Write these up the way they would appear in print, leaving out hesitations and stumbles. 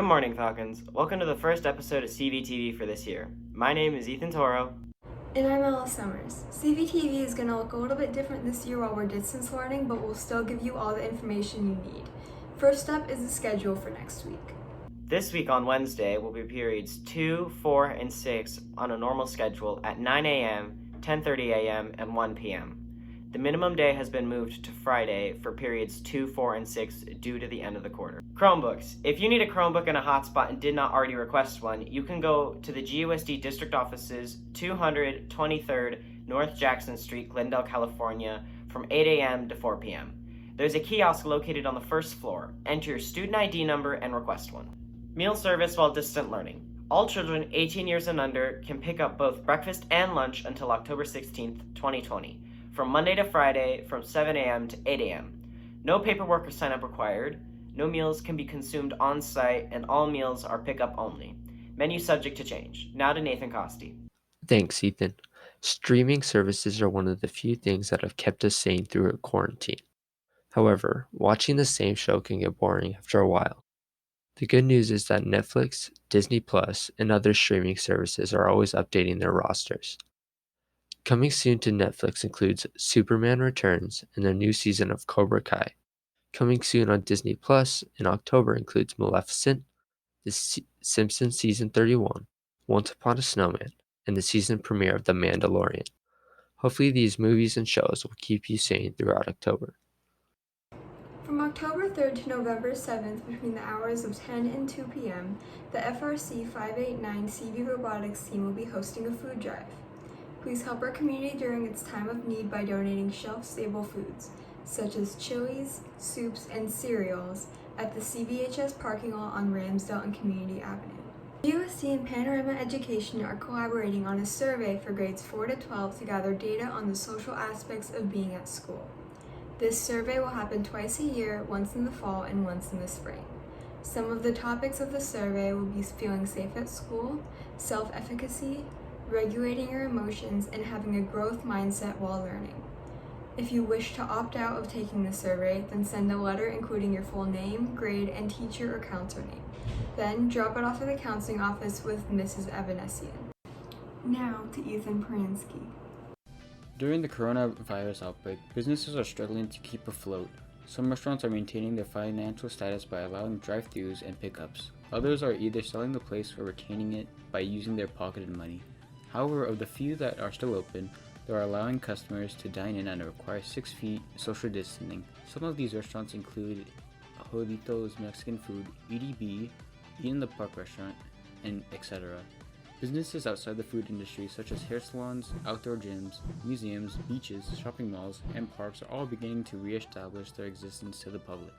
morning, Falcons. Welcome to the first episode of Cvtv for this year. My name is Ethan Toro. And I'm Ella Summers. Cvtv is going to look a little bit different this year while we're distance learning, but we'll still give you all the information you need. First up is the schedule for next week. This week on Wednesday will be periods 2, 4, and 6 on a normal schedule at 9 a.m., 10:30 a.m., and 1 p.m. The minimum day has been moved to Friday for periods 2, 4, and 6 due to the end of the quarter. Chromebooks. If you need a Chromebook and a hotspot and did not already request one, you can go to the GUSD district offices, 223rd North Jackson Street, Glendale, California, from 8 a.m. to 4 p.m. There's a kiosk located on the first floor. Enter your student ID number and request one. Meal service while distant learning. All children 18 years and under can pick up both breakfast and lunch until October 16th, 2020, from Monday to Friday from 7 a.m. to 8 a.m. No paperwork or sign-up required. No meals can be consumed on-site, and all meals are pickup only. Menu subject to change. Now to Nathan Costi. Thanks, Ethan. Streaming services are one of the few things that have kept us sane through a quarantine. However, watching the same show can get boring after a while. The good news is that Netflix, Disney Plus, and other streaming services are always updating their rosters. Coming soon to Netflix includes Superman Returns and the new season of Cobra Kai. Coming soon on Disney Plus in October includes Maleficent, The Simpsons Season 31, Once Upon a Snowman, and the season premiere of The Mandalorian. Hopefully these movies and shows will keep you sane throughout October. From October 3rd to November 7th, between the hours of 10 and 2 p.m., the FRC 589 CV Robotics team will be hosting a food drive. Please help our community during its time of need by donating shelf-stable foods, such as chilies, soups, and cereals, at the CVHS parking lot on Ramsdale and Community Avenue. USC and Panorama Education are collaborating on a survey for grades 4 to 12 to gather data on the social aspects of being at school. This survey will happen twice a year, once in the fall and once in the spring. Some of the topics of the survey will be feeling safe at school, self-efficacy, regulating your emotions, and having a growth mindset while learning. If you wish to opt out of taking the survey, then send a letter including your full name, grade, and teacher or counselor name. Then drop it off at the counseling office with Mrs. Evanesian. Now to Ethan Pransky. During the coronavirus outbreak, businesses are struggling to keep afloat. Some restaurants are maintaining their financial status by allowing drive-thrus and pickups. Others are either selling the place or retaining it by using their pocketed money. However, of the few that are still open, they are allowing customers to dine in and require 6 feet social distancing. Some of these restaurants include Jolito's Mexican Food, EDB, Eat in the Park Restaurant, and etc. Businesses outside the food industry, such as hair salons, outdoor gyms, museums, beaches, shopping malls, and parks, are all beginning to re-establish their existence to the public.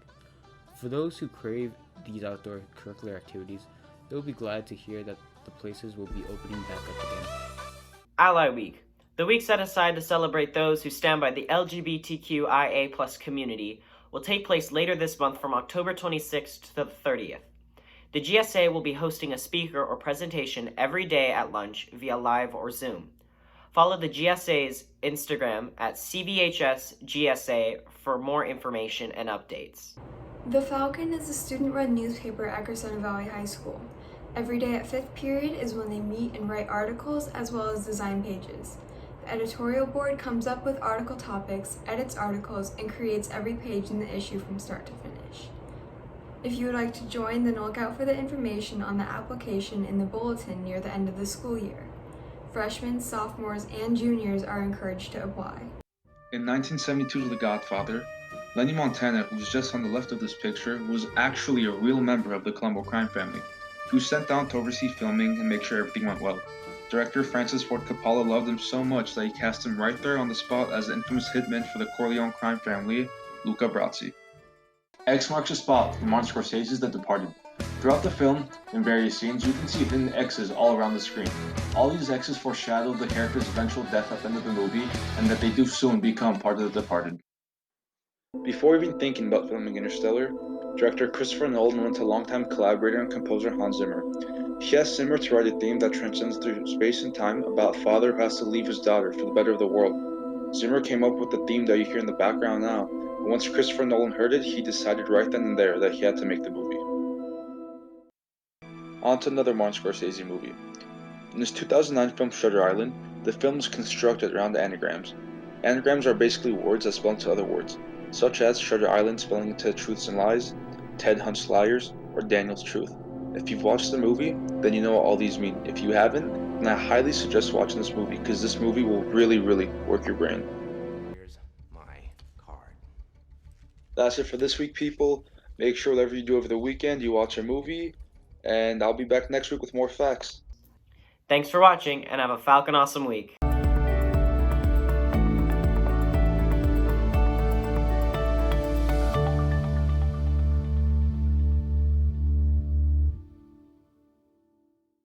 For those who crave these outdoor curricular activities, they'll be glad to hear that the places will be opening back up again. Ally Week. The week set aside to celebrate those who stand by the LGBTQIA+ community will take place later this month from October 26th to the 30th. The GSA will be hosting a speaker or presentation every day at lunch via live or Zoom. Follow the GSA's Instagram at CVHSGSA for more information and updates. The Falcon is a student-run newspaper at Crescenta Valley High School. Every day at 5th period is when they meet and write articles as well as design pages. The editorial board comes up with article topics, edits articles, and creates every page in the issue from start to finish. If you would like to join, then look out for the information on the application in the bulletin near the end of the school year. Freshmen, sophomores, and juniors are encouraged to apply. In 1972's The Godfather, Lenny Montana, who's just on the left of this picture, was actually a real member of the Colombo crime family. He was sent down to oversee filming and make sure everything went well. Director Francis Ford Coppola loved him so much that he cast him right there on the spot as the infamous hitman for the Corleone crime family, Luca Brasi. X marks the spot for Martin Scorsese's The Departed. Throughout the film, in various scenes, you can see hidden X's all around the screen. All these X's foreshadow the character's eventual death at the end of the movie, and that they do soon become part of The Departed. Before even thinking about filming Interstellar, director Christopher Nolan went to longtime collaborator and composer Hans Zimmer. He asked Zimmer to write a theme that transcends through space and time about a father who has to leave his daughter for the better of the world. Zimmer came up with the theme that you hear in the background now, but once Christopher Nolan heard it, he decided right then and there that he had to make the movie. On to another Martin Scorsese movie. In his 2009 film Shutter Island, the film is constructed around anagrams. Anagrams are basically words that spell into other words, such as Shutter Island spelling into Truths and Lies, Ted Hunt's Liars, or Daniel's Truth. If you've watched the movie, then you know what all these mean. If you haven't, then I highly suggest watching this movie because this movie will really, really work your brain. Here's my card. That's it for this week, people. Make sure whatever you do over the weekend, you watch a movie, and I'll be back next week with more facts. Thanks for watching, and have a Falcon awesome week.